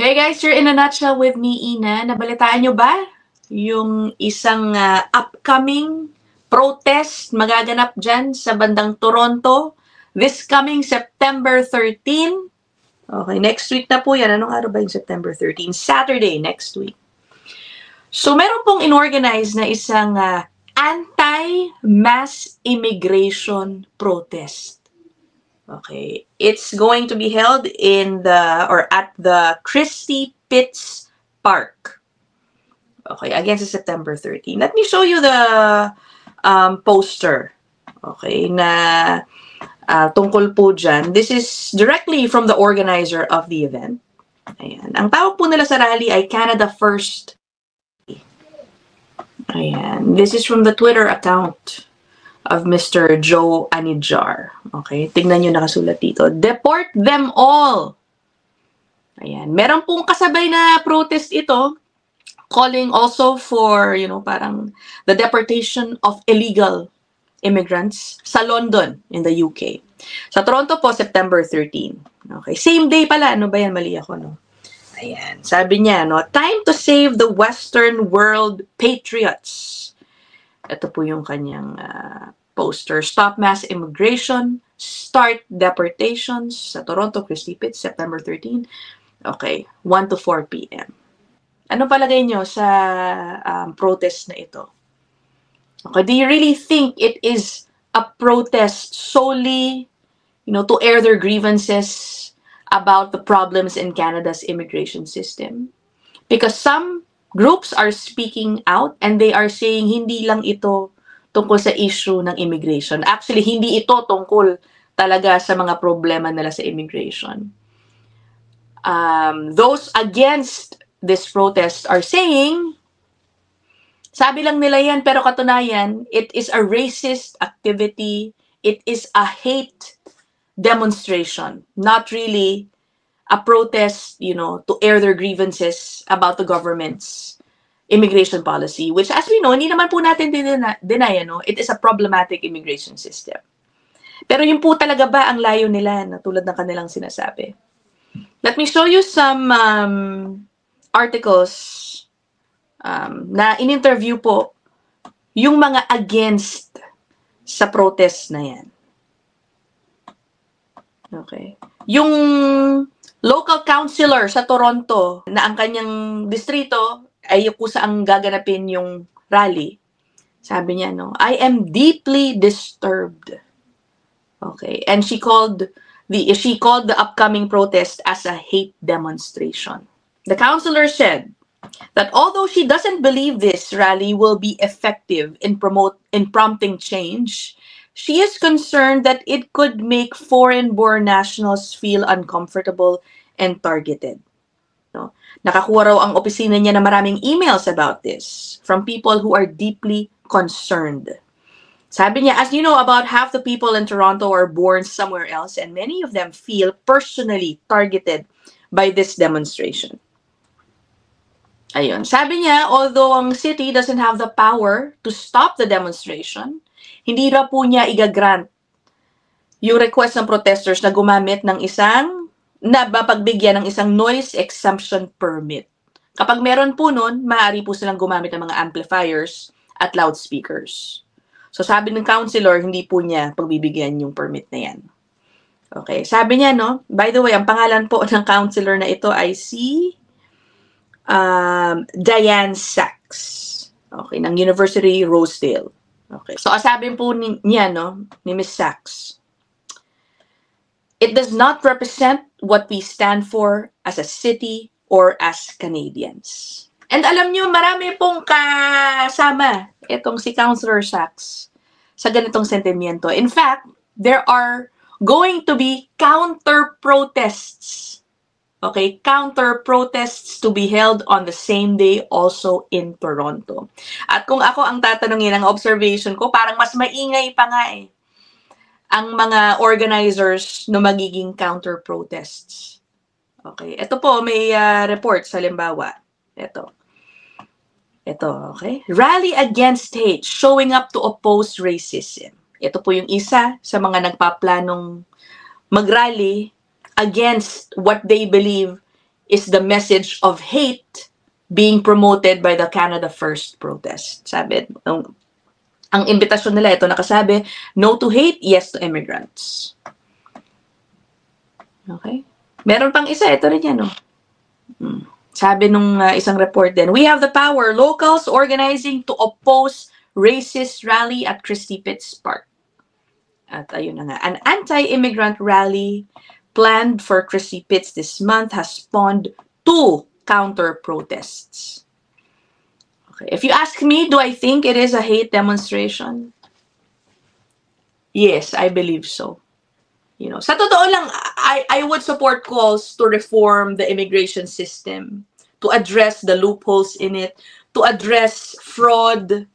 Okay guys, you're in a nutshell with me, Ina. Nabalitaan nyo ba yung isang upcoming protest magaganap dyan sa bandang Toronto this coming September 13? Okay, next week na po yan. Anong araw ba yung September 13? Saturday, next week. So meron pong inorganize na isang anti-mass immigration protest. Okay, it's going to be held in at the Christie Pitts Park. Okay, again sa September 13. Let me show you the poster. Okay, na tungkol po dyan. This is directly from the organizer of the event. Ayan. Ang tawag po nila sa rally ay Canada First. Ayan. This is from the Twitter account of Mr. Joe Anijar. Okay, tingnan nyo nakasulat dito. Deport them all! Ayan. Meron pong kasabay na protest ito, calling also for, parang the deportation of illegal immigrants sa London in the UK. Sa Toronto po, September 13. Okay, same day pala. Ano ba yan? Mali ako, no? Ayan. Sabi niya, time to save the Western world patriots. Ito po yung kanyang poster. Stop mass immigration. Start deportations sa Toronto, Christie Pitts, September 13. Okay, 1 to 4 p.m. Ano palagay nyo sa protest na ito? Okay, do you really think it is a protest solely, to air their grievances about the problems in Canada's immigration system? Because some groups are speaking out and they are saying hindi lang ito tungkol sa issue ng immigration. Actually, hindi ito tungkol talaga sa mga problema nila sa immigration. Those against this protest are saying, sabi lang nila yan, pero katunayan, it is a racist activity. It is a hate demonstration, not really a protest, to air their grievances about the government's immigration policy, which as we know, hindi naman po natin deny, it is a problematic immigration system. Pero yun po talaga ba ang layo nila na tulad ng kanilang sinasabi? Let me show you some articles na in-interview po yung mga against sa protest na yan. Okay. Yung local councilor sa Toronto na ang kanyang distrito ay kung saan gaganapin yung rally. Sabi niya, I am deeply disturbed. Okay. And she called the upcoming protest as a hate demonstration. The councilor said that although she doesn't believe this rally will be effective in prompting change, she is concerned that it could make foreign-born nationals feel uncomfortable and targeted. Nakakuha raw ang opisina niya na maraming emails about this from people who are deeply concerned. Sabi niya, as you know, about half the people in Toronto are born somewhere else and many of them feel personally targeted by this demonstration. Ayun. Sabi niya, although ang city doesn't have the power to stop the demonstration, hindi ra po niya igagrant yung request ng protesters na gumamit ng mapagbigyan ng isang noise exemption permit. Kapag meron po nun, maaari po silang gumamit ng mga amplifiers at loudspeakers. So sabi ng councilor, hindi po niya pagbibigyan yung permit na yan. Okay, sabi niya, by the way, ang pangalan po ng councilor na ito ay si Diane Sachs. Okay, ng University Rosedale. Okay. So, sabi po niya, ni Ms. Sachs, it does not represent what we stand for as a city or as Canadians. And alam niyo, marami pong kasama itong si Councilor Sachs sa ganitong sentimiento. In fact, there are going to be counter-protests. Okay, counter-protests to be held on the same day also in Toronto. At kung ako ang tatanungin, ang observation ko, parang mas maingay pa nga ang mga organizers na magiging counter-protests. Okay, ito po, may report sa halimbawa. Ito, okay? Rally against hate, showing up to oppose racism. Ito po yung isa sa mga nagpaplanong mag-rally against what they believe is the message of hate being promoted by the Canada First protest. Sabi, ang imbitasyon nila, ito nakasabi, no to hate, yes to immigrants. Okay? Meron pang isa, ito rin yan, no? Sabi nung isang report din, we have the power, locals organizing to oppose racist rally at Christie Pitts Park. At ayun na nga, an anti-immigrant rally planned for Christie Pitts this month has spawned 2 counter-protests. Okay. If you ask me, do I think it is a hate demonstration? Yes, I believe so. You know, sa totoo lang, I would support calls to reform the immigration system, to address the loopholes in it, to address fraud,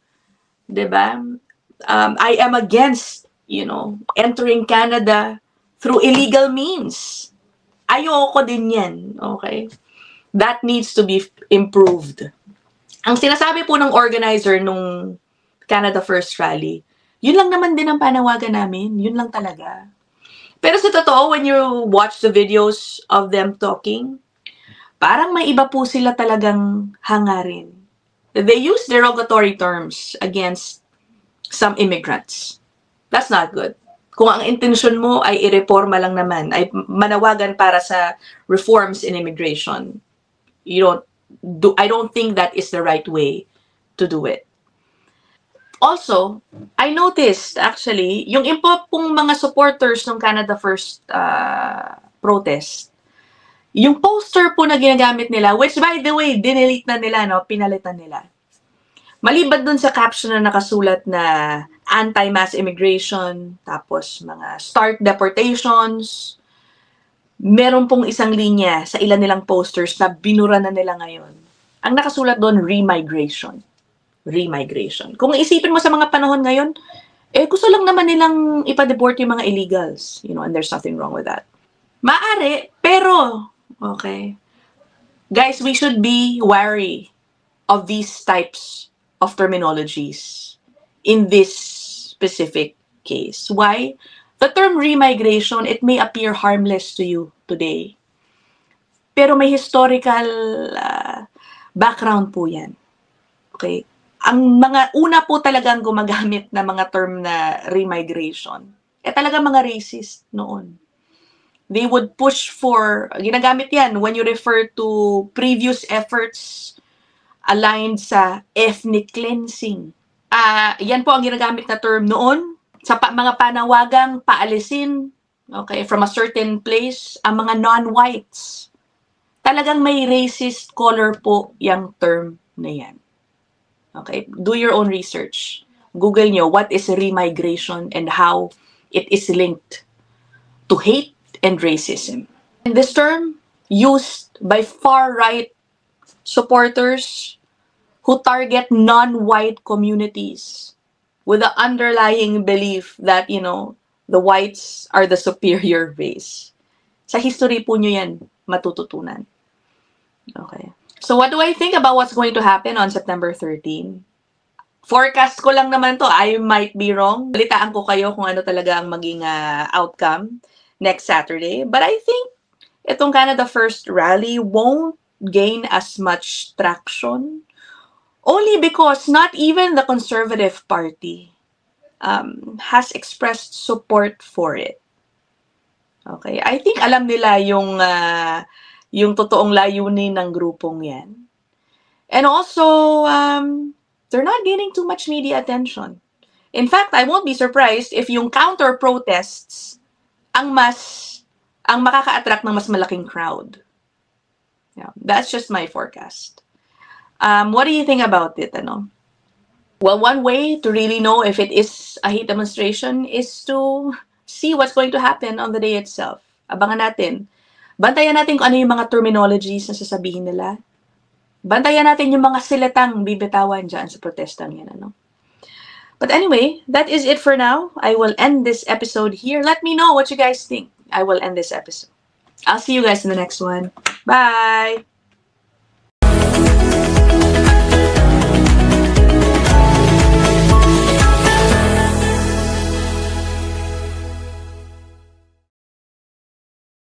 diba? I am against, you know, entering Canada through illegal means. Ayoko din yan, okay? That needs to be improved. Ang sinasabi po ng organizer nung Canada First Rally, yun lang naman din ang panawagan namin. Yun lang talaga. Pero sa totoo, when you watch the videos of them talking, parang may iba po sila talagang hangarin. They use derogatory terms against some immigrants. That's not good. Kung ang intensyon mo ay ireforma lang naman, ay manawagan para sa reforms in immigration, I don't think that is the right way to do it. Also, I noticed actually, yung pong mga supporters ng Canada First protest, yung poster po na ginagamit nila, which by the way, dinelete na nila, no? Pinalitan nila. Maliban dun sa caption na nakasulat na anti-mass immigration, tapos mga start deportations, meron pong isang linya sa ilan nilang posters na binura na nila ngayon. Ang nakasulat doon, remigration. Remigration. Kung isipin mo sa mga panahon ngayon, gusto lang naman nilang ipa-deport yung mga illegals. You know, and there's nothing wrong with that. Maari, pero, okay. Guys, we should be wary of these types of terminologies in this specific case. Why? The term remigration, it may appear harmless to you today. Pero may historical background po yan. Okay? Ang mga una po talagang gumagamit na mga term na remigration, talaga mga racist noon. They would push for, ginagamit yan when you refer to previous efforts aligned sa ethnic cleansing. Yan po ang ginagamit na term noon sa mga panawagang paalisin, okay, from a certain place, ang mga non-whites. Talagang may racist color po yung term na yan. Okay, do your own research. Google nyo what is remigration and how it is linked to hate and racism. And this term used by far-right supporters who target non-white communities with the underlying belief that, you know, the whites are the superior race. Sa history po nyo yan matututunan. Okay. So what do I think about what's going to happen on September 13? Forecast ko lang naman to. I might be wrong. Balitaan ko kayo kung ano talaga ang maging outcome next Saturday. But I think itong Canada First rally won't gain as much traction. Only because not even the Conservative Party has expressed support for it. Okay. I think alam nila yung totoong layunin ng grupong yan. And also, they're not gaining too much media attention. In fact, I won't be surprised if yung counter-protests ang makaka-attract ng mas malaking crowd. Yeah, that's just my forecast. What do you think about it? Ano? Well, one way to really know if it is a hate demonstration is to see what's going to happen on the day itself. Abangan natin. Bantayan natin kung ano yung mga terminologies na sasabihin nila. Bantayan natin yung mga silatang bibitawan dyan sa protestang yan. Ano? But anyway, that is it for now. I will end this episode here. Let me know what you guys think. I will end this episode. I'll see you guys in the next one. Bye!